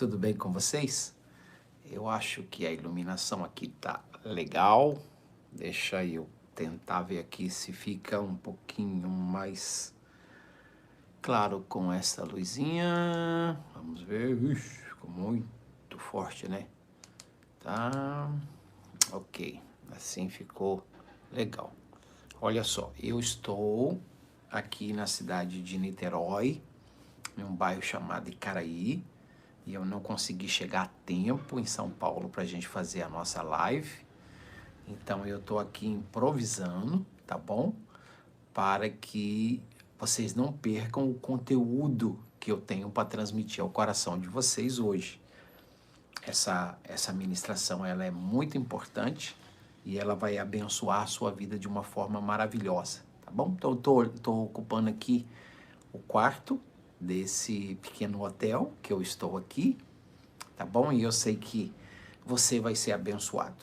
Tudo bem com vocês? Eu acho que a iluminação aqui tá legal. Deixa eu tentar ver aqui se fica um pouquinho mais claro com essa luzinha. Vamos ver. Ixi, ficou muito forte, né? Tá. Ok. Assim ficou legal. Olha só, eu estou aqui na cidade de Niterói, em um bairro chamado Icaraí, e eu não consegui chegar a tempo em São Paulo para a gente fazer a nossa live. Então eu estou aqui improvisando, tá bom? Para que vocês não percam o conteúdo que eu tenho para transmitir ao coração de vocês hoje. Essa ministração ela é muito importante e ela vai abençoar a sua vida de uma forma maravilhosa, tá bom? Então eu tô ocupando aqui o quarto desse pequeno hotel que eu estou aqui, tá bom? E eu sei que você vai ser abençoado.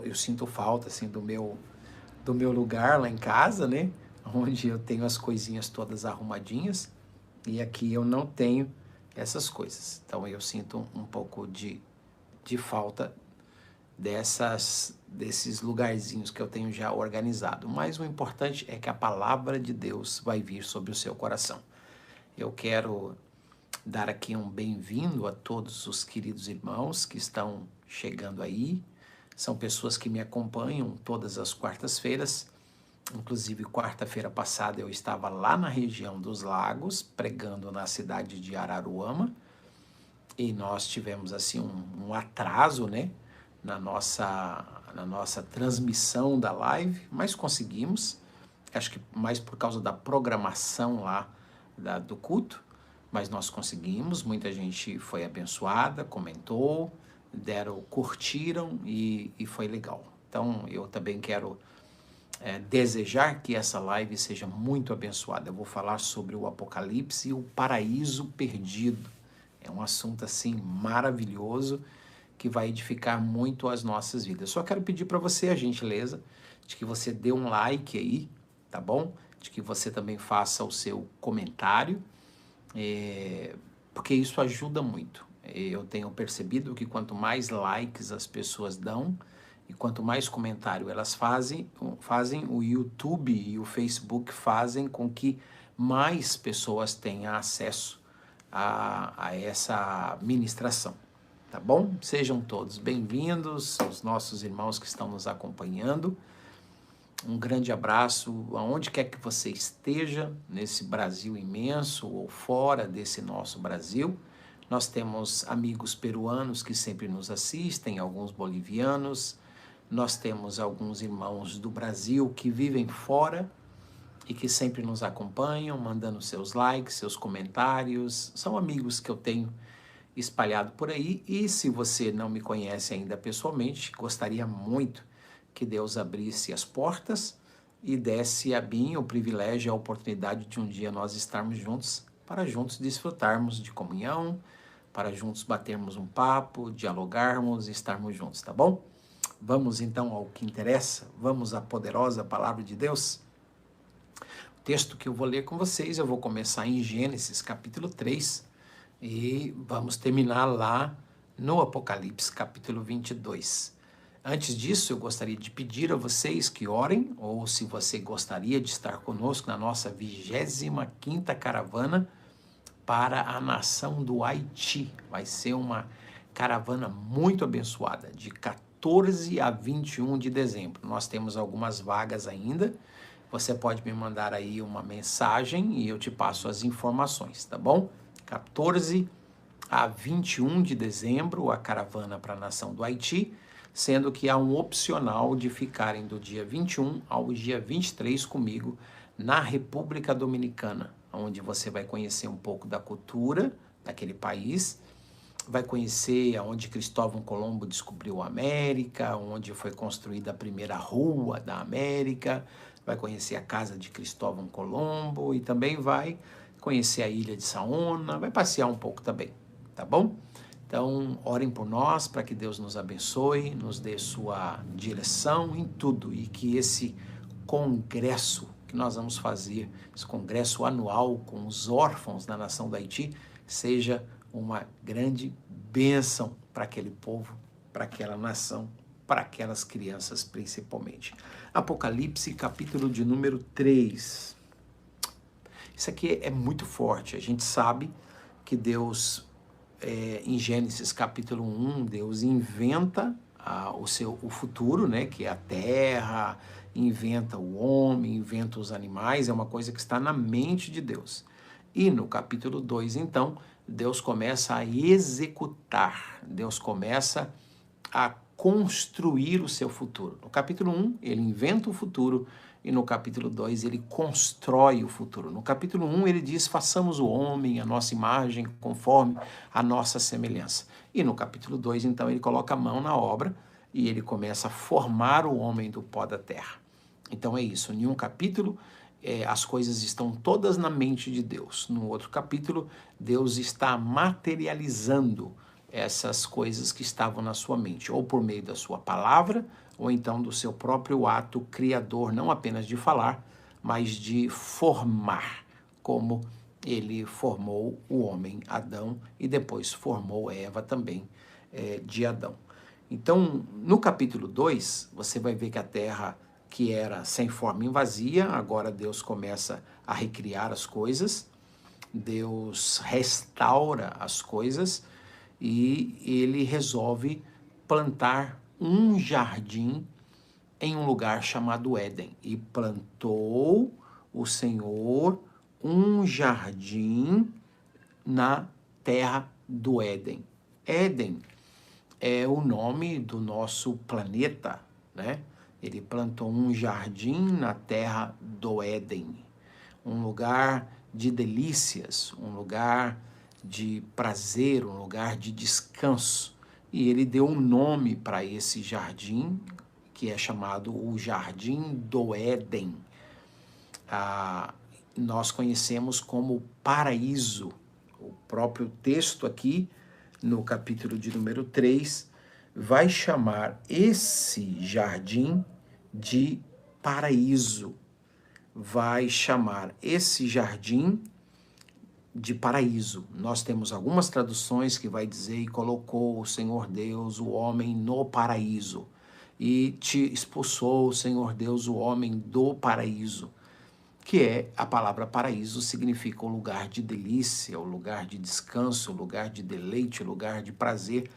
Eu sinto falta, assim, do meu lugar lá em casa, né? Onde eu tenho as coisinhas todas arrumadinhas e aqui eu não tenho essas coisas. Então eu sinto um pouco de falta desses lugarzinhos que eu tenho já organizado. Mas o importante é que a palavra de Deus vai vir sobre o seu coração. Eu quero dar aqui um bem-vindo a todos os queridos irmãos que estão chegando aí. São pessoas que me acompanham todas as quartas-feiras. Inclusive, quarta-feira passada eu estava lá na região dos Lagos, pregando na cidade de Araruama. E nós tivemos assim um atraso, né, na nossa transmissão da live, mas conseguimos. Acho que mais por causa da programação lá do culto, mas nós conseguimos. Muita gente foi abençoada, comentou, curtiram e foi legal. Então eu também quero desejar que essa live seja muito abençoada. Eu vou falar sobre o Apocalipse e o paraíso perdido. É um assunto assim maravilhoso que vai edificar muito as nossas vidas. Só quero pedir para você a gentileza de que você dê um like aí, tá bom? De que você também faça o seu comentário, porque isso ajuda muito. Eu tenho percebido que quanto mais likes as pessoas dão e quanto mais comentário elas fazem, o YouTube e o Facebook fazem com que mais pessoas tenham acesso a essa ministração, tá bom? Sejam todos bem-vindos, os nossos irmãos que estão nos acompanhando. Um grande abraço, aonde quer que você esteja, nesse Brasil imenso ou fora desse nosso Brasil. Nós temos amigos peruanos que sempre nos assistem, alguns bolivianos. Nós temos alguns irmãos do Brasil que vivem fora e que sempre nos acompanham, mandando seus likes, seus comentários. São amigos que eu tenho espalhado por aí. E se você não me conhece ainda pessoalmente, gostaria muito que Deus abrisse as portas e desse a mim o privilégio e a oportunidade de um dia nós estarmos juntos, para juntos desfrutarmos de comunhão, para juntos batermos um papo, dialogarmos e estarmos juntos, tá bom? Vamos então ao que interessa, vamos à poderosa palavra de Deus. O texto que eu vou ler com vocês, eu vou começar em Gênesis capítulo 3 e vamos terminar lá no Apocalipse capítulo 22. Antes disso, eu gostaria de pedir a vocês que orem, ou se você gostaria de estar conosco na nossa 25ª caravana para a nação do Haiti. Vai ser uma caravana muito abençoada, de 14 a 21 de dezembro. Nós temos algumas vagas ainda. Você pode me mandar aí uma mensagem e eu te passo as informações, tá bom? 14 a 21 de dezembro, a caravana para a nação do Haiti, sendo que há um opcional de ficarem do dia 21 ao dia 23 comigo na República Dominicana, onde você vai conhecer um pouco da cultura daquele país, vai conhecer onde Cristóvão Colombo descobriu a América, onde foi construída a primeira rua da América, vai conhecer a casa de Cristóvão Colombo e também vai conhecer a ilha de Saona, vai passear um pouco também, tá bom? Então, orem por nós para que Deus nos abençoe, nos dê sua direção em tudo e que esse congresso que nós vamos fazer, esse congresso anual com os órfãos da nação do Haiti, seja uma grande bênção para aquele povo, para aquela nação, para aquelas crianças principalmente. Apocalipse, capítulo de número 3. Isso aqui é muito forte. A gente sabe que Deus, em Gênesis capítulo 1, Deus inventa o futuro, né, que é a terra, inventa o homem, inventa os animais, é uma coisa que está na mente de Deus. E no capítulo 2, então, Deus começa a executar, Deus começa a construir o seu futuro. No capítulo 1, ele inventa o futuro, e no capítulo 2 ele constrói o futuro. No capítulo 1 ele diz, façamos o homem, a nossa imagem, conforme a nossa semelhança. E no capítulo 2, então, ele coloca a mão na obra e ele começa a formar o homem do pó da terra. Então é isso, em um capítulo as coisas estão todas na mente de Deus. No outro capítulo, Deus está materializando essas coisas que estavam na sua mente, ou por meio da sua palavra, ou então do seu próprio ato criador, não apenas de falar, mas de formar, como ele formou o homem, Adão, e depois formou Eva também, de Adão. Então, no capítulo 2, você vai ver que a terra, que era sem forma e vazia, agora Deus começa a recriar as coisas, Deus restaura as coisas, e ele resolve plantar um jardim em um lugar chamado Éden. E plantou o Senhor um jardim na terra do Éden. Éden é o nome do nosso planeta, né? Ele plantou um jardim na terra do Éden, um lugar de delícias, um lugar de prazer, um lugar de descanso. E ele deu um nome para esse jardim, que é chamado o Jardim do Éden. Nós conhecemos como paraíso. O próprio texto aqui, no capítulo de número 3, vai chamar esse jardim de paraíso. Vai chamar esse jardim de paraíso. Nós temos algumas traduções que vai dizer, e colocou o Senhor Deus o homem no paraíso, e te expulsou o Senhor Deus o homem do paraíso, que é a palavra paraíso, significa o lugar de delícia, o lugar de descanso, o lugar de deleite, o lugar de prazer,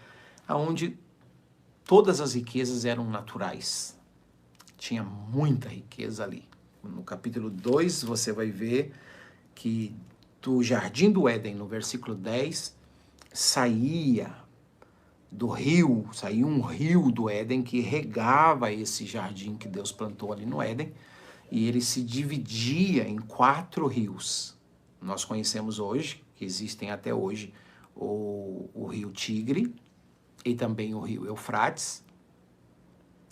onde todas as riquezas eram naturais. Tinha muita riqueza ali. No capítulo 2, você vai ver que do Jardim do Éden, no versículo 10, saía um rio do Éden que regava esse jardim que Deus plantou ali no Éden, e ele se dividia em 4 rios. Nós conhecemos hoje, que existem até hoje, o rio Tigre e também o rio Eufrates.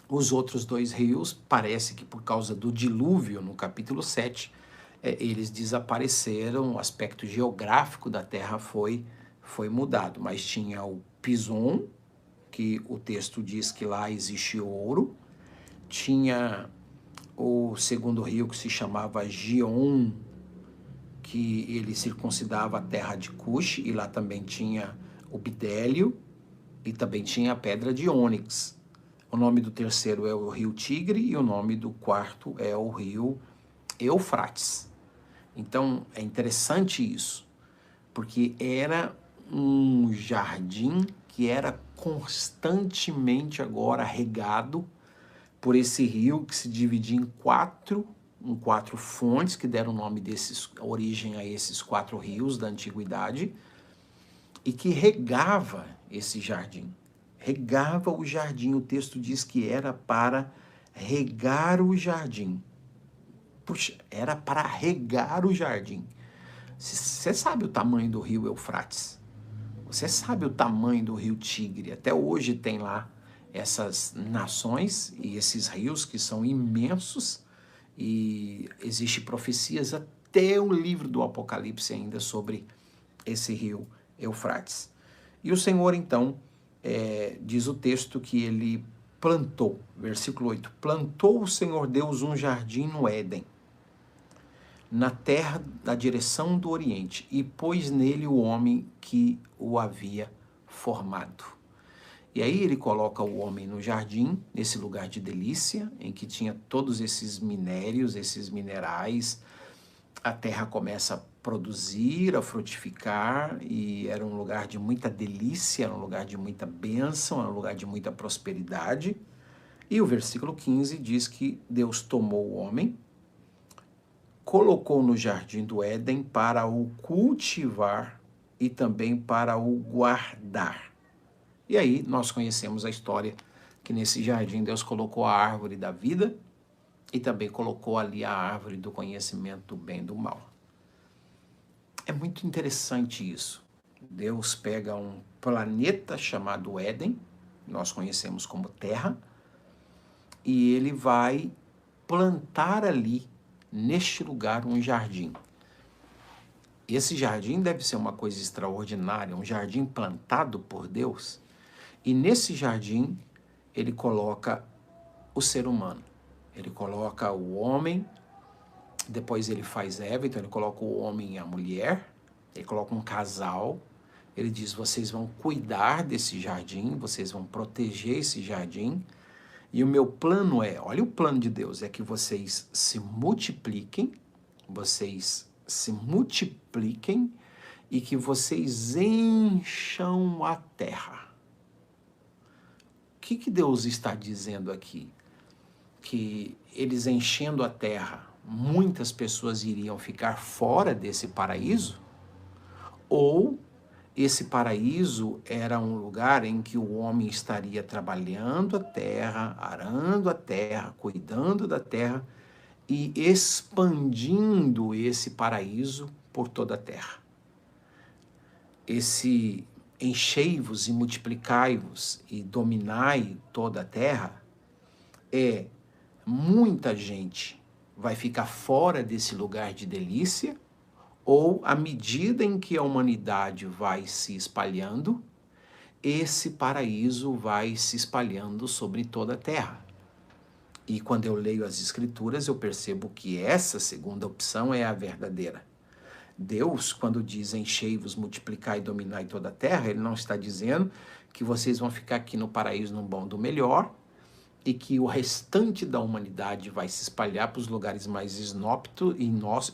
Os outros 2 rios, parece que por causa do dilúvio, no capítulo 7, eles desapareceram, o aspecto geográfico da terra foi mudado, mas tinha o Pison, que o texto diz que lá existe ouro, tinha o segundo rio que se chamava Gion, que ele circuncidava a terra de Cush, e lá também tinha o bidélio, e também tinha a pedra de ônix. O nome do terceiro é o rio Tigre, e o nome do quarto é o rio Eufrates. Então, é interessante isso, porque era um jardim que era constantemente agora regado por esse rio que se dividia em 4 fontes que deram origem a esses 4 rios da antiguidade, e que regava esse jardim. Regava o jardim, o texto diz que era para regar o jardim. Puxa, era para regar o jardim. Você sabe o tamanho do rio Eufrates? Você sabe o tamanho do rio Tigre? Até hoje tem lá essas nações e esses rios que são imensos, e existem profecias até o livro do Apocalipse ainda sobre esse rio Eufrates. E o Senhor, então, diz o texto que ele plantou, versículo 8, plantou o Senhor Deus um jardim no Éden. na terra da direção do Oriente, e pôs nele o homem que o havia formado. E aí ele coloca o homem no jardim, nesse lugar de delícia, em que tinha todos esses minérios, esses minerais. A terra começa a produzir, a frutificar, e era um lugar de muita delícia, era um lugar de muita bênção, era um lugar de muita prosperidade. E o versículo 15 diz que Deus tomou o homem, colocou no jardim do Éden para o cultivar e também para o guardar. E aí nós conhecemos a história que nesse jardim Deus colocou a árvore da vida e também colocou ali a árvore do conhecimento do bem e do mal. É muito interessante isso. Deus pega um planeta chamado Éden, nós conhecemos como Terra, e ele vai plantar ali, neste lugar, um jardim. Esse jardim deve ser uma coisa extraordinária, um jardim plantado por Deus. E nesse jardim, ele coloca o ser humano. Ele coloca o homem, depois ele faz Eva, então ele coloca o homem e a mulher, ele coloca um casal, ele diz, vocês vão cuidar desse jardim, vocês vão proteger esse jardim, e o meu plano é, olha o plano de Deus, é que vocês se multipliquem e que vocês encham a terra. O que Deus está dizendo aqui? Que eles enchendo a terra, muitas pessoas iriam ficar fora desse paraíso? Ou esse paraíso era um lugar em que o homem estaria trabalhando a terra, arando a terra, cuidando da terra e expandindo esse paraíso por toda a terra? Esse enchei-vos e multiplicai-vos e dominai toda a terra muita gente vai ficar fora desse lugar de delícia, ou à medida em que a humanidade vai se espalhando, esse paraíso vai se espalhando sobre toda a terra. E quando eu leio as Escrituras, eu percebo que essa segunda opção é a verdadeira. Deus, quando diz enchei-vos, multiplicai e dominai toda a terra, ele não está dizendo que vocês vão ficar aqui no paraíso num bom do melhor, e que o restante da humanidade vai se espalhar para os lugares mais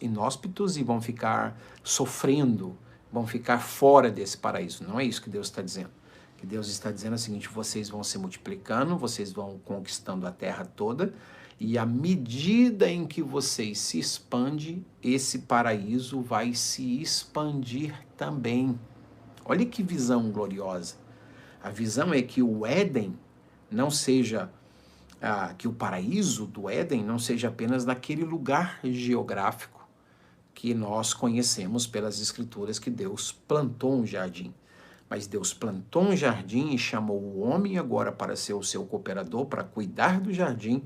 inóspitos e vão ficar sofrendo, vão ficar fora desse paraíso. Não é isso que Deus está dizendo. O que Deus está dizendo é o seguinte, vocês vão se multiplicando, vocês vão conquistando a terra toda, e à medida em que vocês se expandem, esse paraíso vai se expandir também. Olha que visão gloriosa. A visão é que o Éden não seja... que o paraíso do Éden não seja apenas naquele lugar geográfico que nós conhecemos pelas Escrituras, que Deus plantou um jardim. Mas Deus plantou um jardim e chamou o homem agora para ser o seu cooperador, para cuidar do jardim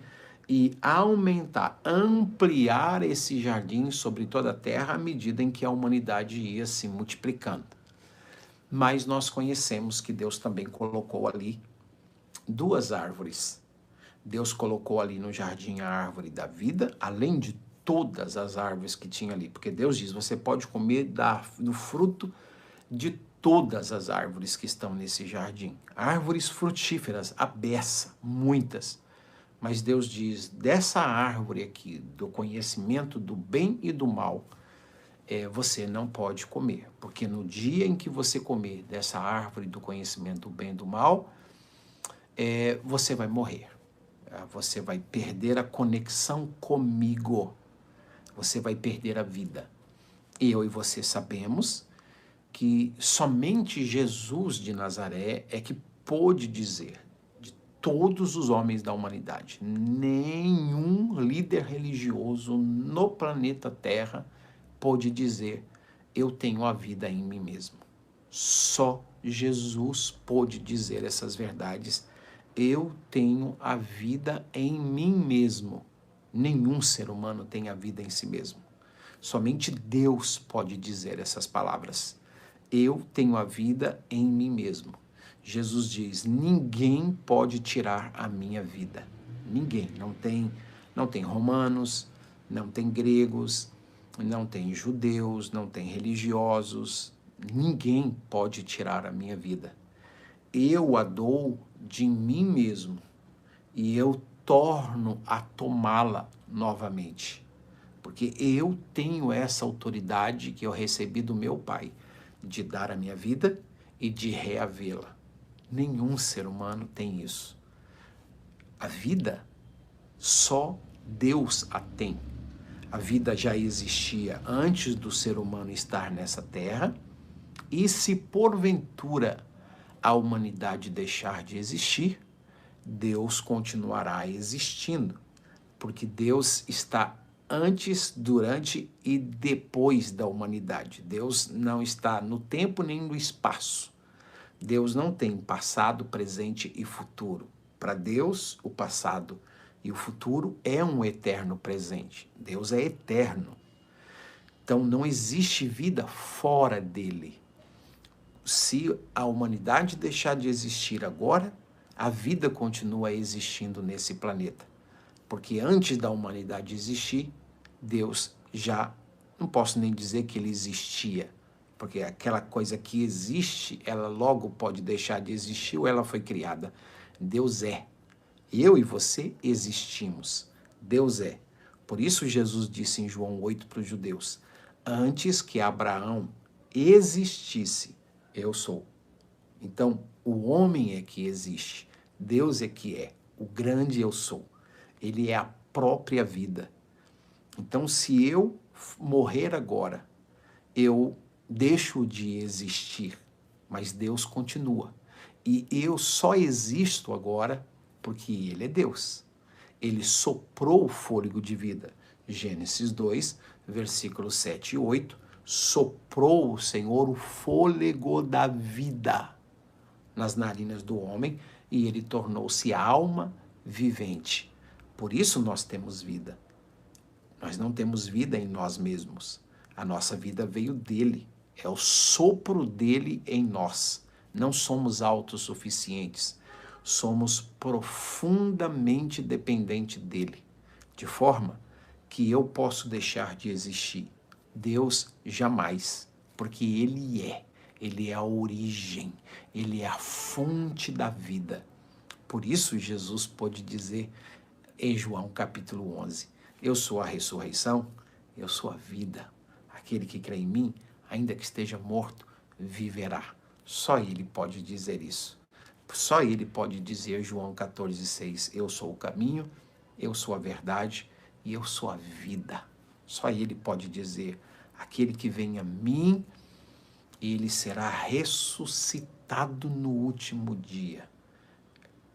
e aumentar, ampliar esse jardim sobre toda a terra à medida em que a humanidade ia se multiplicando. Mas nós conhecemos que Deus também colocou ali duas árvores. Deus colocou ali no jardim a árvore da vida, além de todas as árvores que tinha ali. Porque Deus diz, você pode comer do fruto de todas as árvores que estão nesse jardim. Árvores frutíferas, a beça, muitas. Mas Deus diz, dessa árvore aqui, do conhecimento do bem e do mal, você não pode comer. Porque no dia em que você comer dessa árvore do conhecimento do bem e do mal, você vai morrer. Você vai perder a conexão comigo. Você vai perder a vida. Eu e você sabemos que somente Jesus de Nazaré é que pôde dizer, de todos os homens da humanidade, nenhum líder religioso no planeta Terra pôde dizer, eu tenho a vida em mim mesmo. Só Jesus pôde dizer essas verdades. Eu tenho a vida em mim mesmo. Nenhum ser humano tem a vida em si mesmo. Somente Deus pode dizer essas palavras. Eu tenho a vida em mim mesmo. Jesus diz, ninguém pode tirar a minha vida. Ninguém. Não tem romanos, não tem gregos, não tem judeus, não tem religiosos, ninguém pode tirar a minha vida. Eu a dou de mim mesmo e eu torno a tomá-la novamente. Porque eu tenho essa autoridade que eu recebi do meu Pai, de dar a minha vida e de reavê-la. Nenhum ser humano tem isso. A vida, só Deus a tem. A vida já existia antes do ser humano estar nessa terra, e se porventura a humanidade deixar de existir, Deus continuará existindo, porque Deus está antes, durante e depois da humanidade. Deus não está no tempo nem no espaço. Deus não tem passado, presente e futuro. Para Deus, o passado e o futuro é um eterno presente. Deus é eterno. Então não existe vida fora dele. Se a humanidade deixar de existir agora, a vida continua existindo nesse planeta. Porque antes da humanidade existir, Deus já, não posso nem dizer que ele existia, porque aquela coisa que existe, ela logo pode deixar de existir ou ela foi criada. Deus é. Eu e você existimos. Deus é. Por isso Jesus disse em João 8 para os judeus: antes que Abraão existisse, eu sou. Então, o homem é que existe. Deus é que é. O grande eu sou. Ele é a própria vida. Então, se eu morrer agora, eu deixo de existir, mas Deus continua. E eu só existo agora porque Ele é Deus. Ele soprou o fôlego de vida. Gênesis 2, versículos 7 e 8. Soprou o Senhor o fôlego da vida nas narinas do homem e ele tornou-se alma vivente. Por isso nós temos vida. Nós não temos vida em nós mesmos. A nossa vida veio dele. É o sopro dele em nós. Não somos autossuficientes. Somos profundamente dependentes dele. De forma que eu posso deixar de existir. Deus jamais. Porque ele é. Ele é a origem. Ele é a fonte da vida. Por isso Jesus pôde dizer em João capítulo 11, eu sou a ressurreição, eu sou a vida. Aquele que crê em mim, ainda que esteja morto, viverá. Só ele pode dizer isso. Só ele pode dizer, João 14,6, eu sou o caminho, eu sou a verdade e eu sou a vida. Só ele pode dizer, aquele que vem a mim, ele será ressuscitado no último dia.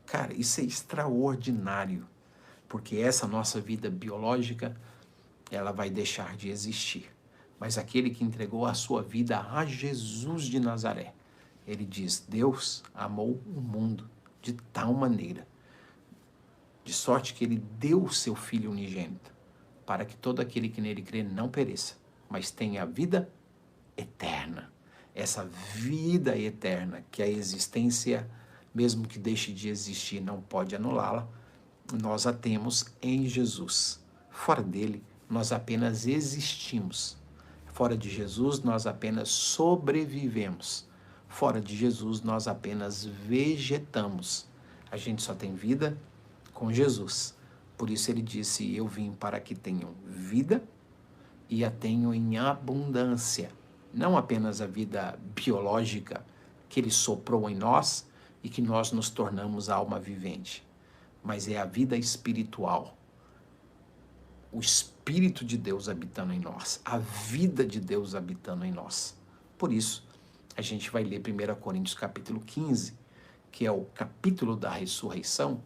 Cara, isso é extraordinário, porque essa nossa vida biológica, ela vai deixar de existir. Mas aquele que entregou a sua vida a Jesus de Nazaré, ele diz, Deus amou o mundo de tal maneira, de sorte que ele deu o seu Filho unigênito, para que todo aquele que nele crê não pereça, mas tenha a vida eterna. Essa vida eterna, que a existência, mesmo que deixe de existir, não pode anulá-la, nós a temos em Jesus. Fora dele, nós apenas existimos. Fora de Jesus, nós apenas sobrevivemos. Fora de Jesus, nós apenas vegetamos. A gente só tem vida com Jesus. Por isso ele disse, eu vim para que tenham vida e a tenham em abundância. Não apenas a vida biológica que ele soprou em nós e que nós nos tornamos alma vivente, mas é a vida espiritual. O Espírito de Deus habitando em nós, a vida de Deus habitando em nós. Por isso, a gente vai ler 1 Coríntios capítulo 15, que é o capítulo da ressurreição.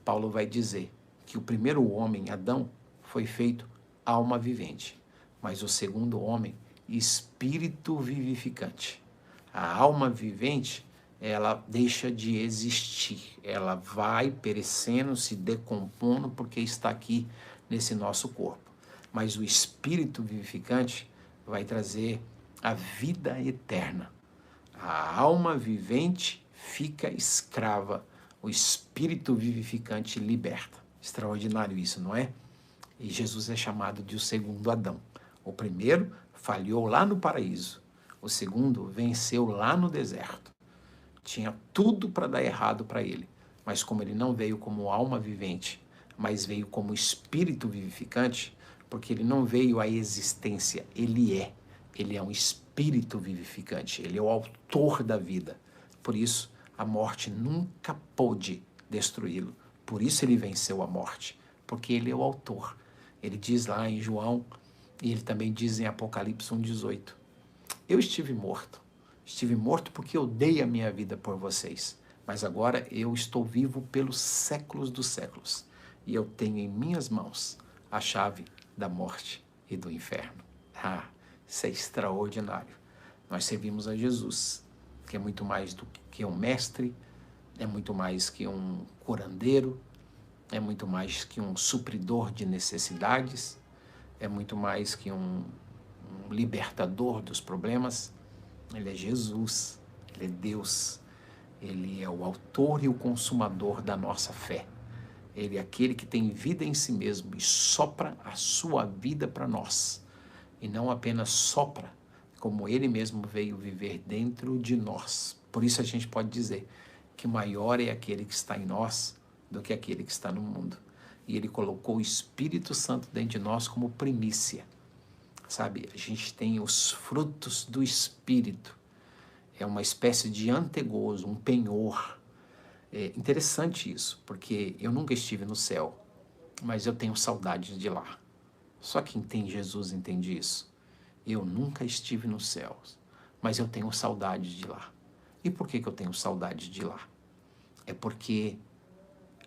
Paulo vai dizer que o primeiro homem, Adão, foi feito alma vivente, mas o segundo homem, espírito vivificante. A alma vivente, ela deixa de existir, ela vai perecendo, se decompondo, porque está aqui nesse nosso corpo. Mas o espírito vivificante vai trazer a vida eterna. A alma vivente fica escrava, o espírito vivificante liberta. Extraordinário isso, não é? E Jesus é chamado de o segundo Adão. O primeiro falhou lá no paraíso. O segundo venceu lá no deserto. Tinha tudo para dar errado para ele, mas como ele não veio como alma vivente, mas veio como espírito vivificante, porque ele não veio à existência, ele é um espírito vivificante, ele é o autor da vida. Por isso, a morte nunca pôde destruí-lo. Por isso ele venceu a morte, porque ele é o autor. Ele diz lá em João, e ele também diz em Apocalipse 1,18, eu estive morto porque eu dei a minha vida por vocês, mas agora eu estou vivo pelos séculos dos séculos, e eu tenho em minhas mãos a chave da morte e do inferno. Ah, isso é extraordinário. Nós servimos a Jesus, que é muito mais do que um mestre, é muito mais que um curandeiro, é muito mais que um supridor de necessidades, é muito mais que um libertador dos problemas. Ele é Jesus, ele é Deus, ele é o autor e o consumador da nossa fé. Ele é aquele que tem vida em si mesmo e sopra a sua vida para nós. E não apenas sopra, como ele mesmo veio viver dentro de nós. Por isso a gente pode dizer que maior é aquele que está em nós do que aquele que está no mundo. E ele colocou o Espírito Santo dentro de nós como primícia. Sabe, a gente tem os frutos do Espírito. É uma espécie de antegozo, um penhor. É interessante isso, porque eu nunca estive no céu, mas eu tenho saudades de lá. Só quem tem Jesus entende isso. Eu nunca estive no céu, mas eu tenho saudades de lá. E por que eu tenho saudades de lá? É porque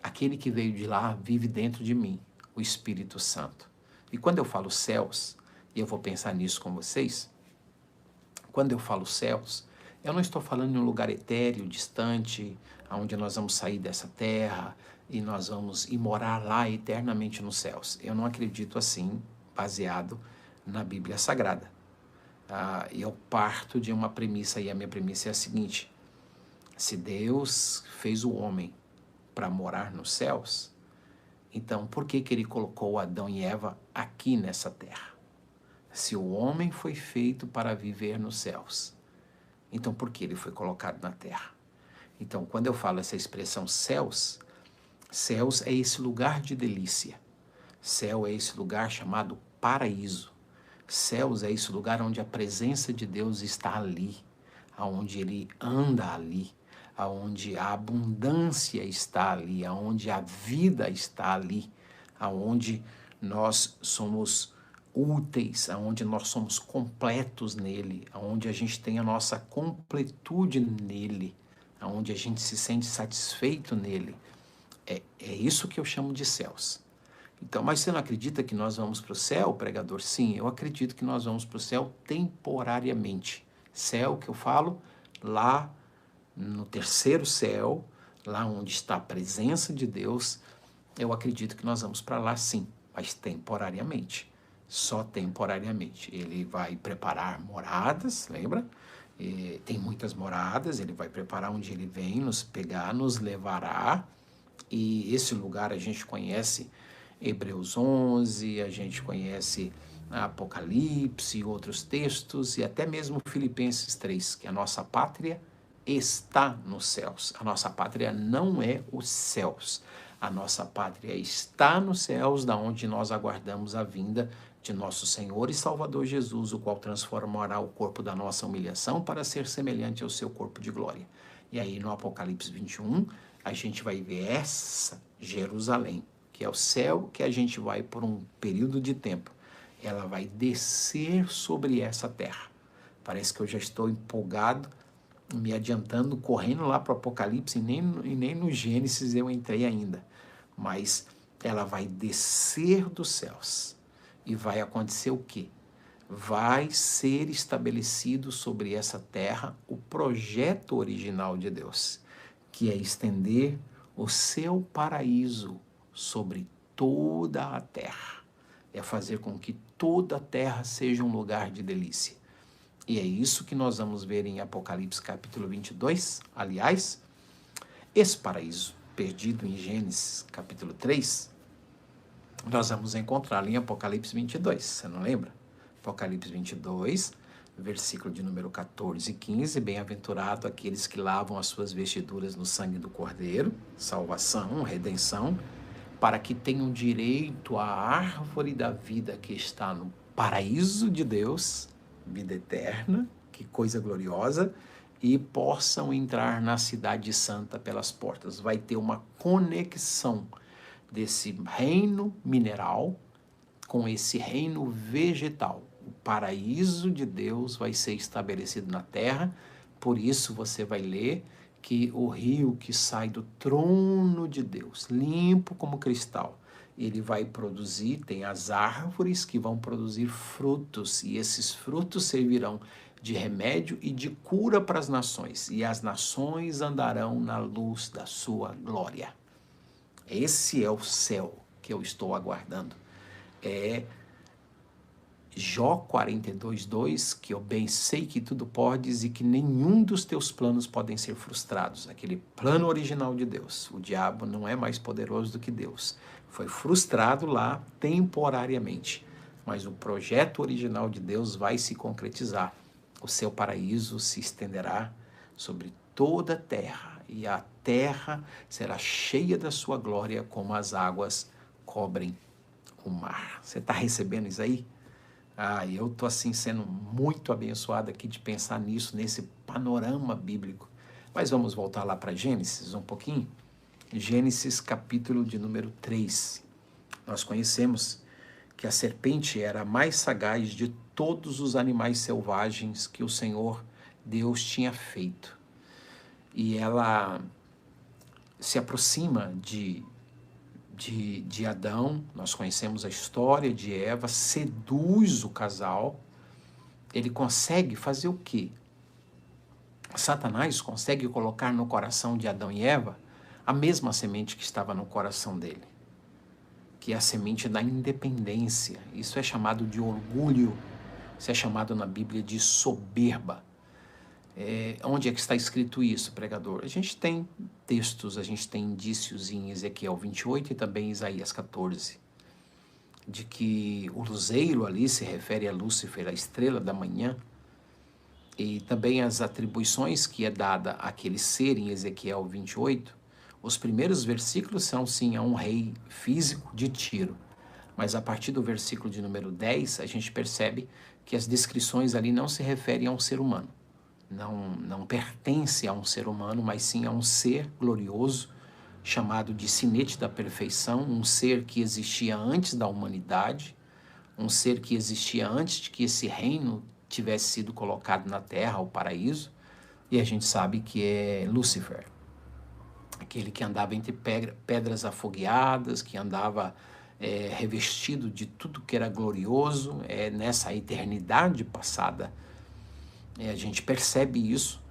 aquele que veio de lá vive dentro de mim, o Espírito Santo. E quando eu falo céus, e eu vou pensar nisso com vocês, quando eu falo céus, eu não estou falando em um lugar etéreo, distante, onde nós vamos sair dessa terra e nós vamos ir morar lá eternamente nos céus. Eu não acredito assim, baseado na Bíblia Sagrada. Eu parto de uma premissa, e a minha premissa é a seguinte: se Deus fez o homem para morar nos céus, então por que ele colocou Adão e Eva aqui nessa terra? Se o homem foi feito para viver nos céus, então por que ele foi colocado na terra? Então, quando eu falo essa expressão céus, céus é esse lugar de delícia. Céu é esse lugar chamado paraíso. Céus é esse lugar onde a presença de Deus está ali, aonde ele anda ali, aonde a abundância está ali, aonde a vida está ali, aonde nós somos úteis, aonde nós somos completos nele, aonde a gente tem a nossa completude nele, aonde a gente se sente satisfeito nele. É isso que eu chamo de céus. Então, mas você não acredita que nós vamos para o céu, pregador? Sim, eu acredito que nós vamos para o céu temporariamente. Céu que eu falo, lá no terceiro céu, lá onde está a presença de Deus, eu acredito que nós vamos para lá sim, mas temporariamente. Só temporariamente. Ele vai preparar moradas, lembra? Tem muitas moradas, ele vai preparar onde ele vem nos pegar, nos levará. E esse lugar a gente conhece Hebreus 11, a gente conhece Apocalipse, outros textos, e até mesmo Filipenses 3, que a nossa pátria está nos céus. A nossa pátria não é os céus. A nossa pátria está nos céus, da onde nós aguardamos a vinda de nosso Senhor e Salvador Jesus, o qual transformará o corpo da nossa humilhação para ser semelhante ao seu corpo de glória. E aí no Apocalipse 21, a gente vai ver essa Jerusalém, que é o céu que a gente vai por um período de tempo. Ela vai descer sobre essa terra. Parece que eu já estou empolgado, me adiantando, correndo lá para o Apocalipse, e nem no Gênesis eu entrei ainda. Mas ela vai descer dos céus. E vai acontecer o quê? Vai ser estabelecido sobre essa terra o projeto original de Deus, que é estender o seu paraíso sobre toda a terra. É fazer com que toda a terra seja um lugar de delícia. E é isso que nós vamos ver em Apocalipse capítulo 22. Aliás, esse paraíso perdido em Gênesis capítulo 3, nós vamos encontrá-lo em Apocalipse 22, você não lembra? Apocalipse 22, versículo de número 14 e 15, bem-aventurado aqueles que lavam as suas vestiduras no sangue do Cordeiro, salvação, redenção, para que tenham direito à árvore da vida que está no paraíso de Deus, vida eterna, que coisa gloriosa, e possam entrar na cidade santa pelas portas. Vai ter uma conexão desse reino mineral com esse reino vegetal. O paraíso de Deus vai ser estabelecido na terra, por isso você vai ler que o rio que sai do trono de Deus, limpo como cristal, ele vai produzir, tem as árvores que vão produzir frutos, e esses frutos servirão de remédio e de cura para as nações, e as nações andarão na luz da sua glória. Esse é o céu que eu estou aguardando. É Jó 42:2, que eu bem sei que tudo podes e que nenhum dos teus planos podem ser frustrados. Aquele plano original de Deus. O diabo não é mais poderoso do que Deus. Foi frustrado lá temporariamente, mas o projeto original de Deus vai se concretizar. O seu paraíso se estenderá sobre toda a terra, e a terra será cheia da sua glória, como as águas cobrem o mar. Você está recebendo isso aí? Eu estou assim sendo muito abençoado aqui de pensar nisso, nesse panorama bíblico. Mas vamos voltar lá para Gênesis um pouquinho. Gênesis capítulo de número 3. Nós conhecemos que a serpente era a mais sagaz de todos os animais selvagens que o Senhor Deus tinha feito. E ela se aproxima de Adão, nós conhecemos a história de Eva, seduz o casal. Ele consegue fazer o quê? Satanás consegue colocar no coração de Adão e Eva a mesma semente que estava no coração dele, que é a semente da independência. Isso é chamado de orgulho, isso é chamado na Bíblia de soberba. Onde é que está escrito isso, pregador? A gente tem textos, a gente tem indícios em Ezequiel 28 e também em Isaías 14, de que o luzeiro ali se refere a Lúcifer, a estrela da manhã, e também as atribuições que é dada àquele ser em Ezequiel 28. Os primeiros versículos são sim a um rei físico de Tiro, mas a partir do versículo de número 10, a gente percebe que as descrições ali não se referem a um ser humano. Não pertence a um ser humano, mas sim a um ser glorioso, chamado de sinete da perfeição, um ser que existia antes da humanidade, um ser que existia antes de que esse reino tivesse sido colocado na terra, o paraíso, e a gente sabe que é Lúcifer, aquele que andava entre pedras afogueadas, que andava revestido de tudo que era glorioso, nessa eternidade passada. A gente percebe isso,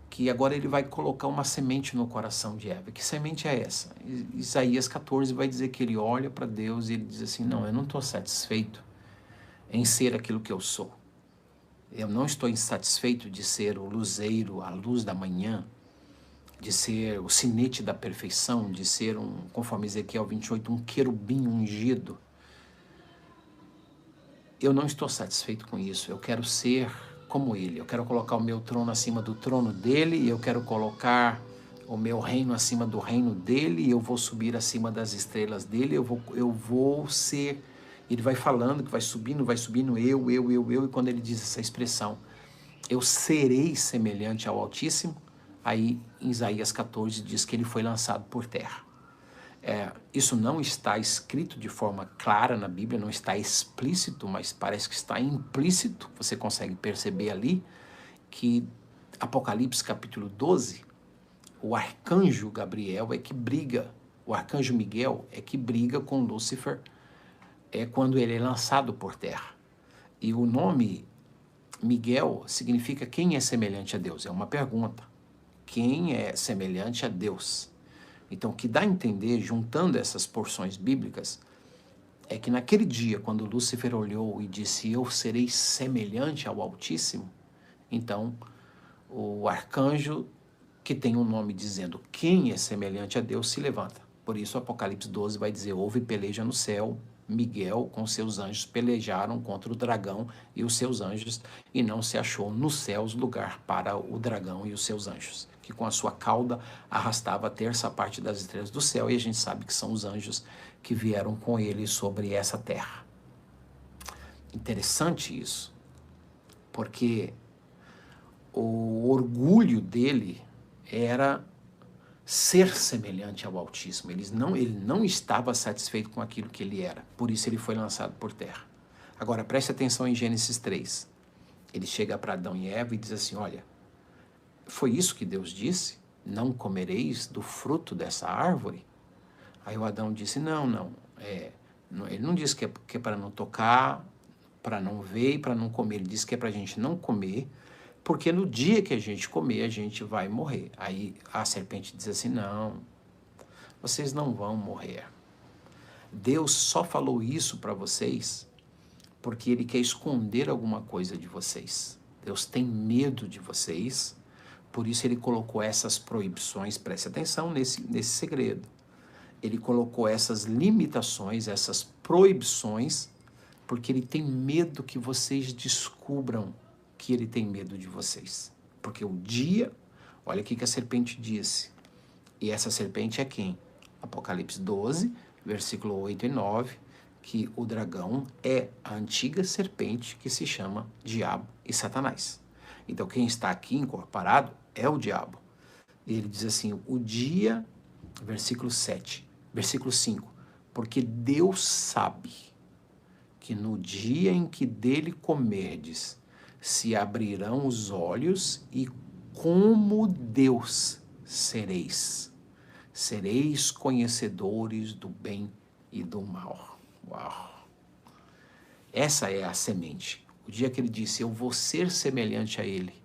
que agora ele vai colocar uma semente no coração de Eva. Que semente é essa? Isaías 14 vai dizer que ele olha para Deus e ele diz assim, não, eu não estou satisfeito em ser aquilo que eu sou. Eu não estou insatisfeito de ser o luzeiro, a luz da manhã, de ser o sinete da perfeição, de ser, conforme Ezequiel 28, um querubim ungido. Eu não estou satisfeito com isso, eu quero ser como ele, eu quero colocar o meu trono acima do trono dele, e eu quero colocar o meu reino acima do reino dele, e eu vou subir acima das estrelas dele, eu vou ser... Ele vai falando que vai subindo, eu, e quando ele diz essa expressão, eu serei semelhante ao Altíssimo, aí em Isaías 14 diz que ele foi lançado por terra. Isso não está escrito de forma clara na Bíblia, não está explícito, mas parece que está implícito. Você consegue perceber ali que Apocalipse capítulo 12, o arcanjo Gabriel é que briga, o arcanjo Miguel é que briga com Lúcifer quando ele é lançado por terra. E o nome Miguel significa quem é semelhante a Deus, é uma pergunta. Quem é semelhante a Deus? Então, o que dá a entender, juntando essas porções bíblicas, é que naquele dia, quando Lúcifer olhou e disse, eu serei semelhante ao Altíssimo, então, o arcanjo, que tem um nome dizendo quem é semelhante a Deus, se levanta. Por isso, o Apocalipse 12 vai dizer, houve peleja no céu, Miguel com seus anjos pelejaram contra o dragão e os seus anjos, e não se achou nos céus lugar para o dragão e os seus anjos, que com a sua cauda arrastava a terça parte das estrelas do céu, e a gente sabe que são os anjos que vieram com ele sobre essa terra. Interessante isso, porque o orgulho dele era ser semelhante ao Altíssimo. Ele não estava satisfeito com aquilo que ele era, por isso ele foi lançado por terra. Agora, preste atenção em Gênesis 3. Ele chega para Adão e Eva e diz assim, olha, foi isso que Deus disse? Não comereis do fruto dessa árvore? Aí o Adão disse, não, ele não disse que é para não tocar, para não ver e para não comer. Ele disse que é para a gente não comer, porque no dia que a gente comer, a gente vai morrer. Aí a serpente diz assim, não, vocês não vão morrer. Deus só falou isso para vocês porque Ele quer esconder alguma coisa de vocês. Deus tem medo de vocês, por isso Ele colocou essas proibições, preste atenção nesse segredo. Ele colocou essas limitações, essas proibições, porque Ele tem medo que vocês descubram que Ele tem medo de vocês. Porque o dia, olha o que a serpente disse. E essa serpente é quem? Apocalipse 12, versículo 8 e 9, que o dragão é a antiga serpente que se chama Diabo e Satanás. Então quem está aqui incorporado é o diabo. Ele diz assim, o dia, versículo 7, versículo 5, porque Deus sabe que no dia em que dele comerdes, se abrirão os olhos e como Deus sereis. Sereis conhecedores do bem e do mal. Uau! Essa é a semente. O dia que ele disse, eu vou ser semelhante a ele,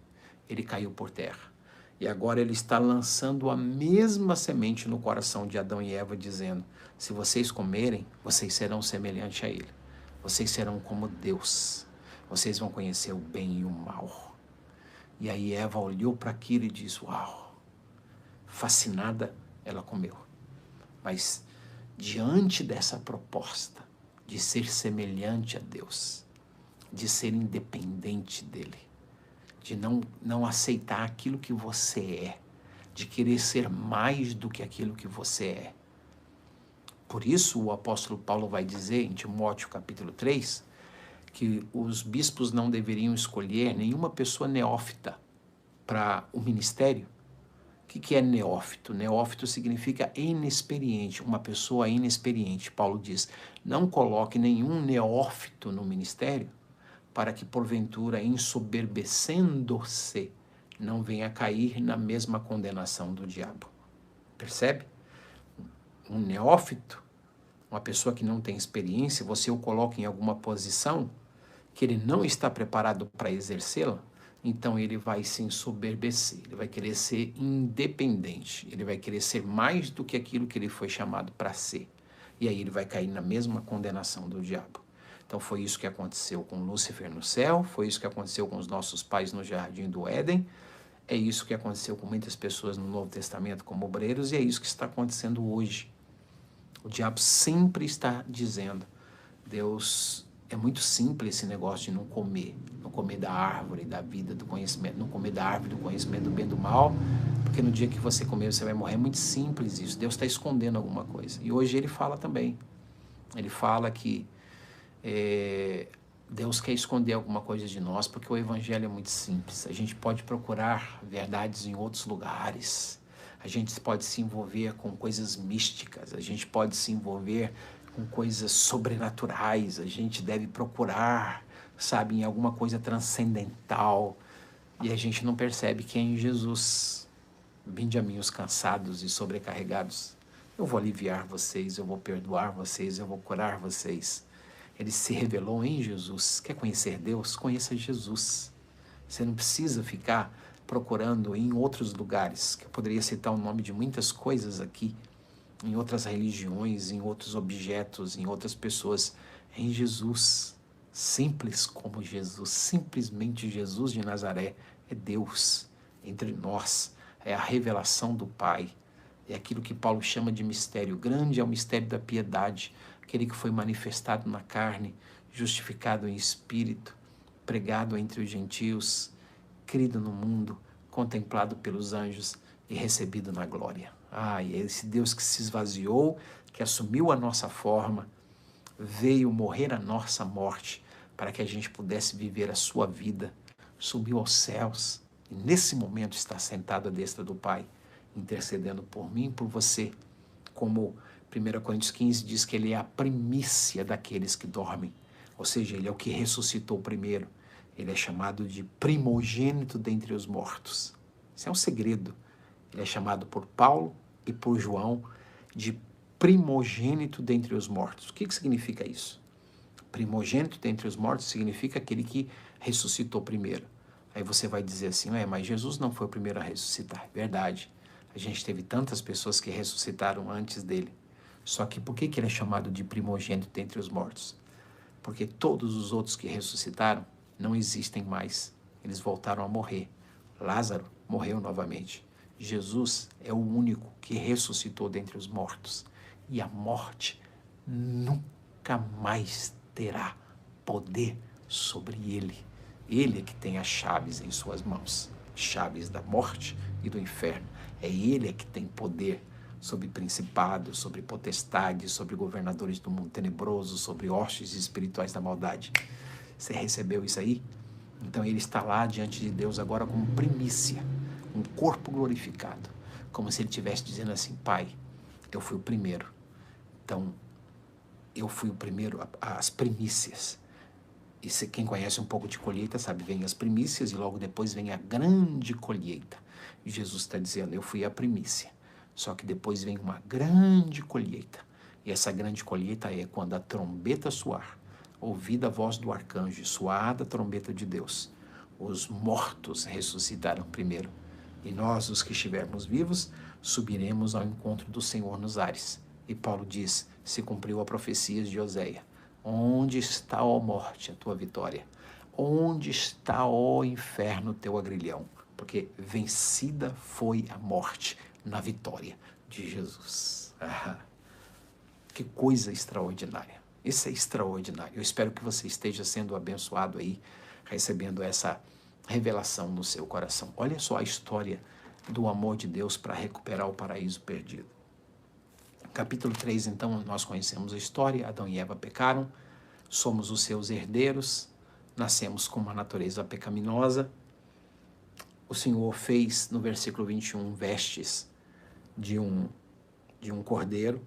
ele caiu por terra. E agora ele está lançando a mesma semente no coração de Adão e Eva, dizendo, se vocês comerem, vocês serão semelhantes a ele. Vocês serão como Deus. Vocês vão conhecer o bem e o mal. E aí Eva olhou para aquilo e disse, uau, fascinada, ela comeu. Mas diante dessa proposta de ser semelhante a Deus, de ser independente dele, de não aceitar aquilo que você é, de querer ser mais do que aquilo que você é. Por isso o apóstolo Paulo vai dizer em Timóteo capítulo 3, que os bispos não deveriam escolher nenhuma pessoa neófita para o ministério. O que é neófito? Neófito significa inexperiente, uma pessoa inexperiente. Paulo diz, não coloque nenhum neófito no ministério para que, porventura, ensoberbecendo-se, não venha a cair na mesma condenação do diabo. Percebe? Um neófito, uma pessoa que não tem experiência, você o coloca em alguma posição que ele não está preparado para exercê-la, então ele vai se ensoberbecer, ele vai querer ser independente, ele vai querer ser mais do que aquilo que ele foi chamado para ser. E aí ele vai cair na mesma condenação do diabo. Então foi isso que aconteceu com Lúcifer no céu, foi isso que aconteceu com os nossos pais no jardim do Éden, é isso que aconteceu com muitas pessoas no Novo Testamento como obreiros, e é isso que está acontecendo hoje. O diabo sempre está dizendo, Deus, é muito simples esse negócio de não comer da árvore da vida, do conhecimento, não comer da árvore do conhecimento do bem e do mal, porque no dia que você comer você vai morrer. É muito simples isso, Deus está escondendo alguma coisa. E hoje ele fala também, ele fala que Deus quer esconder alguma coisa de nós, porque o evangelho é muito simples. A gente pode procurar verdades em outros lugares, a gente pode se envolver com coisas místicas, a gente pode se envolver com coisas sobrenaturais, a gente deve procurar, sabe, em alguma coisa transcendental, e a gente não percebe que é em Jesus. Vinde a mim os cansados e sobrecarregados, eu vou aliviar vocês, eu vou perdoar vocês, eu vou curar vocês. Ele se revelou em Jesus. Quer conhecer Deus? Conheça Jesus. Você não precisa ficar procurando em outros lugares, que eu poderia citar o nome de muitas coisas aqui, em outras religiões, em outros objetos, em outras pessoas. Em Jesus, simples como Jesus, simplesmente Jesus de Nazaré, é Deus entre nós, é a revelação do Pai, é aquilo que Paulo chama de mistério. Grande é o mistério da piedade, aquele que foi manifestado na carne, justificado em espírito, pregado entre os gentios, crido no mundo, contemplado pelos anjos e recebido na glória. E esse Deus que se esvaziou, que assumiu a nossa forma, veio morrer a nossa morte para que a gente pudesse viver a sua vida, subiu aos céus e nesse momento está sentado à destra do Pai, intercedendo por mim e por você, como 1 Coríntios 15 diz que ele é a primícia daqueles que dormem, ou seja, ele é o que ressuscitou primeiro, ele é chamado de primogênito dentre os mortos. Isso é um segredo. Ele é chamado por Paulo e por João de primogênito dentre os mortos. O que significa isso? Primogênito dentre os mortos significa aquele que ressuscitou primeiro. Aí você vai dizer assim, mas Jesus não foi o primeiro a ressuscitar. Verdade. A gente teve tantas pessoas que ressuscitaram antes dele. Só que por que ele é chamado de primogênito dentre os mortos? Porque todos os outros que ressuscitaram não existem mais. Eles voltaram a morrer. Lázaro morreu novamente. Jesus é o único que ressuscitou dentre os mortos. E a morte nunca mais terá poder sobre ele. Ele é que tem as chaves em suas mãos. Chaves da morte e do inferno. É ele que tem poder sobre principados, sobre potestades, sobre governadores do mundo tenebroso, sobre hostes espirituais da maldade. Você recebeu isso aí? Então ele está lá diante de Deus agora como primícia, um corpo glorificado, como se ele estivesse dizendo assim, Pai, eu fui o primeiro. Então, eu fui o primeiro, as primícias. E quem conhece um pouco de colheita sabe, vem as primícias e logo depois vem a grande colheita. E Jesus está dizendo, eu fui a primícia. Só que depois vem uma grande colheita. E essa grande colheita é quando a trombeta soar, ouvida a voz do arcanjo e soada a trombeta de Deus, os mortos ressuscitarão primeiro. E nós, os que estivermos vivos, subiremos ao encontro do Senhor nos ares. E Paulo diz, se cumpriu a profecia de Oséia. Onde está, ó morte, a tua vitória? Onde está, ó inferno, teu agrilhão? Porque vencida foi a morte na vitória de Jesus. Que coisa extraordinária. Isso é extraordinário. Eu espero que você esteja sendo abençoado aí, recebendo essa revelação no seu coração. Olha só a história do amor de Deus para recuperar o paraíso perdido. Capítulo 3, então, nós conhecemos a história. Adão e Eva pecaram, somos os seus herdeiros, nascemos com uma natureza pecaminosa. O Senhor fez, no versículo 21, vestes de um cordeiro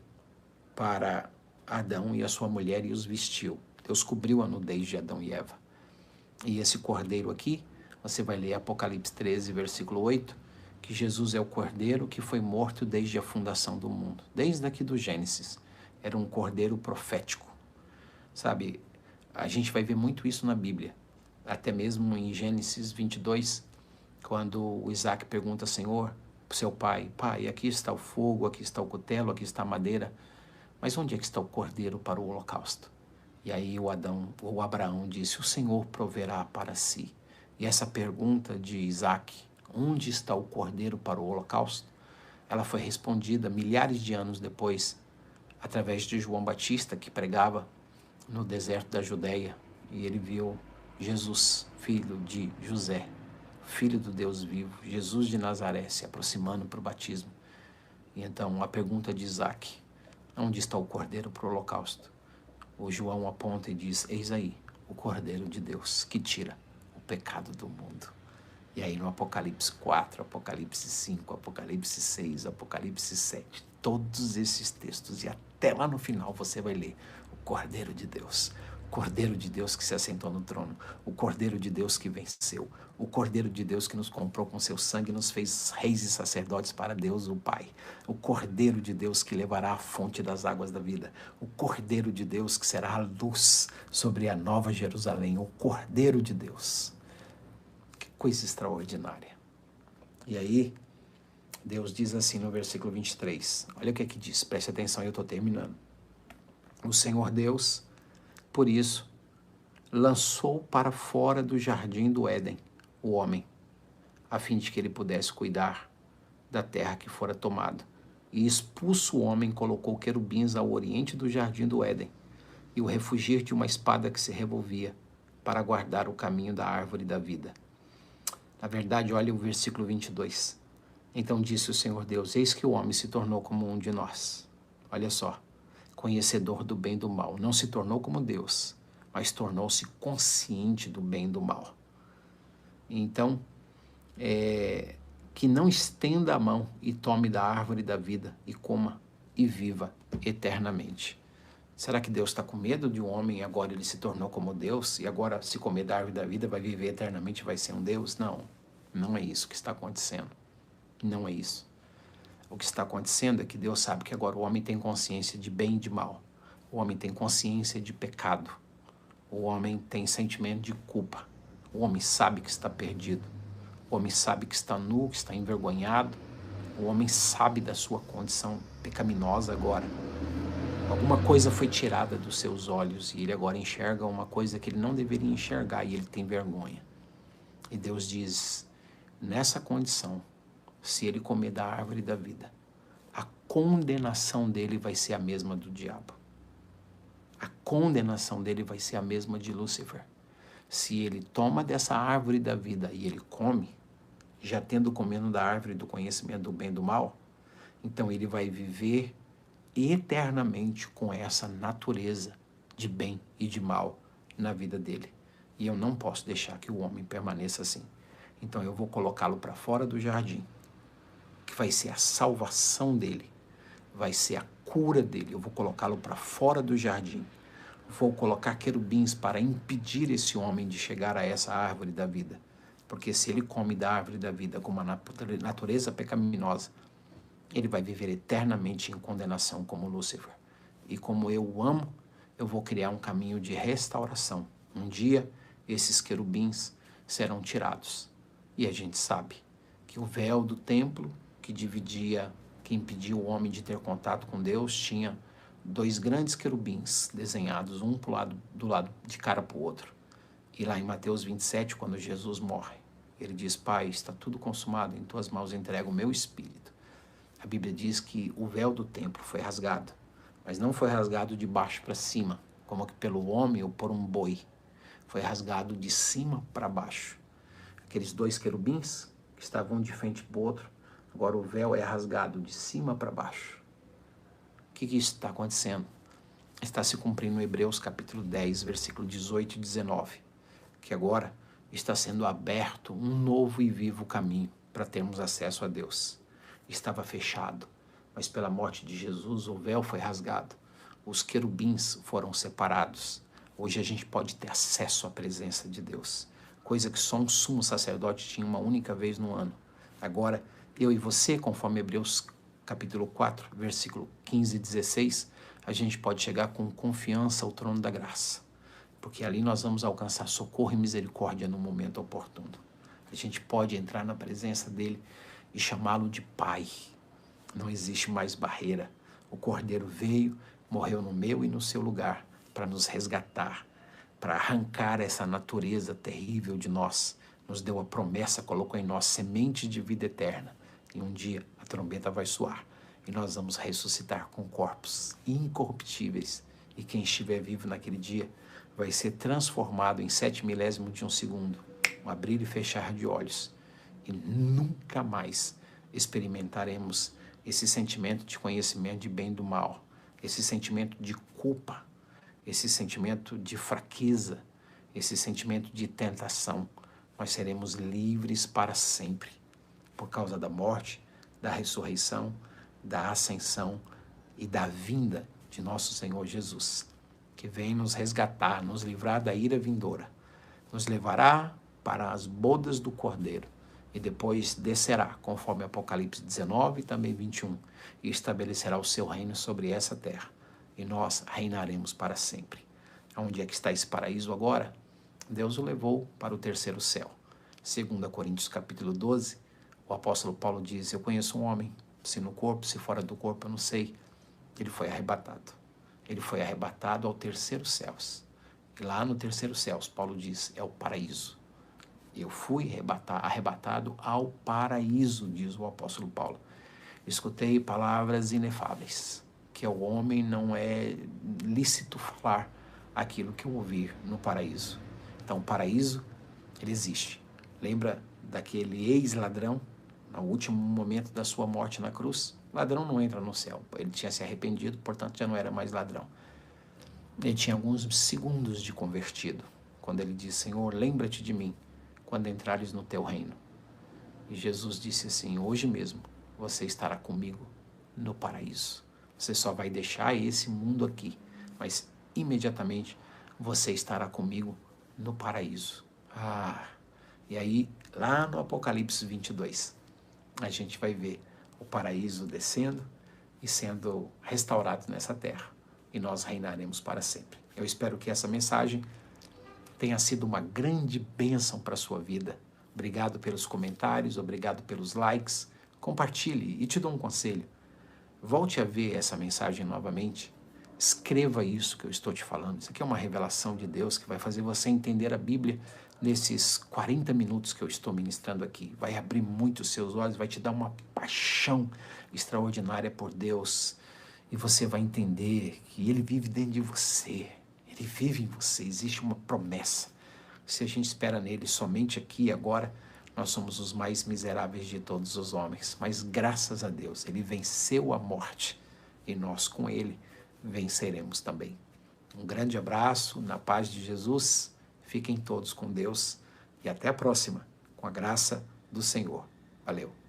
para Adão e a sua mulher e os vestiu. Deus cobriu a nudez de Adão e Eva. E esse cordeiro aqui, você vai ler Apocalipse 13, versículo 8, que Jesus é o cordeiro que foi morto desde a fundação do mundo, desde aqui do Gênesis. Era um cordeiro profético. Sabe, a gente vai ver muito isso na Bíblia, até mesmo em Gênesis 22, quando o Isaac pergunta, Senhor, para o seu pai, pai, aqui está o fogo, aqui está o cutelo, aqui está a madeira, mas onde é que está o cordeiro para o holocausto? E aí o Abraão disse, o Senhor proverá para si. E essa pergunta de Isaac, onde está o cordeiro para o holocausto? Ela foi respondida milhares de anos depois, através de João Batista, que pregava no deserto da Judeia, e ele viu Jesus, filho de José, filho do Deus vivo, Jesus de Nazaré, se aproximando para o batismo. E então a pergunta de Isaac, onde está o cordeiro para o holocausto? O João aponta e diz, eis aí, o cordeiro de Deus, que tira o pecado do mundo. E aí no Apocalipse 4, Apocalipse 5, Apocalipse 6, Apocalipse 7, todos esses textos, e até lá no final você vai ler o Cordeiro de Deus, o Cordeiro de Deus que se assentou no trono, o Cordeiro de Deus que venceu, o Cordeiro de Deus que nos comprou com seu sangue e nos fez reis e sacerdotes para Deus o Pai, o Cordeiro de Deus que levará a fonte das águas da vida, o Cordeiro de Deus que será a luz sobre a nova Jerusalém, o Cordeiro de Deus. Coisa extraordinária. E aí, Deus diz assim no versículo 23, olha o que aqui diz, preste atenção, eu estou terminando. O Senhor Deus, por isso, lançou para fora do jardim do Éden o homem, a fim de que ele pudesse cuidar da terra que fora tomada. E expulso o homem, colocou querubins ao oriente do jardim do Éden, e o refugir de uma espada que se revolvia, para guardar o caminho da árvore da vida. Na verdade, olha o versículo 22. Então disse o Senhor Deus: eis que o homem se tornou como um de nós. Olha só, conhecedor do bem e do mal. Não se tornou como Deus, mas tornou-se consciente do bem e do mal. Então, que não estenda a mão e tome da árvore da vida e coma e viva eternamente. Será que Deus está com medo de um homem e agora ele se tornou como Deus e agora se comer da árvore da vida vai viver eternamente e vai ser um Deus? Não, não é isso que está acontecendo. Não é isso. O que está acontecendo é que Deus sabe que agora o homem tem consciência de bem e de mal. O homem tem consciência de pecado. O homem tem sentimento de culpa. O homem sabe que está perdido. O homem sabe que está nu, que está envergonhado. O homem sabe da sua condição pecaminosa agora. Alguma coisa foi tirada dos seus olhos e ele agora enxerga uma coisa que ele não deveria enxergar e ele tem vergonha. E Deus diz, nessa condição, se ele comer da árvore da vida, a condenação dele vai ser a mesma do diabo. A condenação dele vai ser a mesma de Lúcifer. Se ele toma dessa árvore da vida e ele come, já tendo comendo da árvore do conhecimento do bem e do mal, então ele vai viver eternamente com essa natureza de bem e de mal na vida dele. E eu não posso deixar que o homem permaneça assim. Então eu vou colocá-lo para fora do jardim, que vai ser a salvação dele, vai ser a cura dele. Eu vou colocá-lo para fora do jardim. Vou colocar querubins para impedir esse homem de chegar a essa árvore da vida. Porque se ele come da árvore da vida com uma natureza pecaminosa, ele vai viver eternamente em condenação como Lúcifer. E como eu o amo, eu vou criar um caminho de restauração. Um dia, esses querubins serão tirados. E a gente sabe que o véu do templo, que dividia, que impedia o homem de ter contato com Deus, tinha 2 grandes querubins desenhados, um do lado de cara para o outro. E lá em Mateus 27, quando Jesus morre, ele diz, Pai, está tudo consumado, em tuas mãos entrego o meu espírito. A Bíblia diz que o véu do templo foi rasgado, mas não foi rasgado de baixo para cima, como que pelo homem ou por um boi. Foi rasgado de cima para baixo. Aqueles 2 querubins que estavam de frente para o outro, agora o véu é rasgado de cima para baixo. O que isso está acontecendo? Está se cumprindo em Hebreus capítulo 10, versículo 18 e 19, que agora está sendo aberto um novo e vivo caminho para termos acesso a Deus. Estava fechado, mas pela morte de Jesus o véu foi rasgado, os querubins foram separados. Hoje a gente pode ter acesso à presença de Deus, coisa que só um sumo sacerdote tinha uma única vez no ano. Agora, eu e você, conforme Hebreus capítulo 4, versículo 15 e 16, a gente pode chegar com confiança ao trono da graça, porque ali nós vamos alcançar socorro e misericórdia no momento oportuno. A gente pode entrar na presença dele e chamá-lo de Pai. Não existe mais barreira. O Cordeiro veio, morreu no meu e no seu lugar para nos resgatar, para arrancar essa natureza terrível de nós. Nos deu a promessa, colocou em nós semente de vida eterna. E um dia a trombeta vai soar e nós vamos ressuscitar com corpos incorruptíveis. E quem estiver vivo naquele dia vai ser transformado em 7 milésimos de um segundo, um abrir e fechar de olhos. E nunca mais experimentaremos esse sentimento de conhecimento de bem e do mal, esse sentimento de culpa, esse sentimento de fraqueza, esse sentimento de tentação. Nós seremos livres para sempre, por causa da morte, da ressurreição, da ascensão e da vinda de nosso Senhor Jesus, que vem nos resgatar, nos livrar da ira vindoura, nos levará para as bodas do Cordeiro, e depois descerá, conforme Apocalipse 19 e também 21, e estabelecerá o seu reino sobre essa terra, e nós reinaremos para sempre. Onde é que está esse paraíso agora? Deus o levou para o 3º céu. 2 Coríntios capítulo 12, o apóstolo Paulo diz, eu conheço um homem, se no corpo, se fora do corpo, eu não sei, ele foi arrebatado. Ele foi arrebatado ao 3º céus. E lá no 3º céus, Paulo diz, é o paraíso. Eu fui arrebatado ao paraíso, diz o apóstolo Paulo. escutei palavras inefáveis, que ao homem não é lícito falar aquilo que eu ouvi no paraíso. Então, o paraíso, ele existe. Lembra daquele ex-ladrão, no último momento da sua morte na cruz? Ladrão não entra no céu. Ele tinha se arrependido, portanto, já não era mais ladrão. Ele tinha alguns segundos de convertido, quando ele disse: Senhor, lembra-te de mim quando entrares no teu reino. E Jesus disse assim: hoje mesmo você estará comigo no paraíso. Você só vai deixar esse mundo aqui, mas imediatamente você estará comigo no paraíso. E aí, lá no Apocalipse 22, a gente vai ver o paraíso descendo e sendo restaurado nessa terra. E nós reinaremos para sempre. Eu espero que essa mensagem tenha sido uma grande bênção para a sua vida. Obrigado pelos comentários, obrigado pelos likes. Compartilhe e te dou um conselho. Volte a ver essa mensagem novamente. Escreva isso que eu estou te falando. Isso aqui é uma revelação de Deus que vai fazer você entender a Bíblia nesses 40 minutos que eu estou ministrando aqui. Vai abrir muito os seus olhos, vai te dar uma paixão extraordinária por Deus. E você vai entender que Ele vive dentro de você. Ele vive em você. Existe uma promessa. Se a gente espera nele somente aqui e agora, nós somos os mais miseráveis de todos os homens. Mas graças a Deus, Ele venceu a morte. E nós com Ele venceremos também. Um grande abraço, na paz de Jesus. Fiquem todos com Deus. E até a próxima, com a graça do Senhor. Valeu.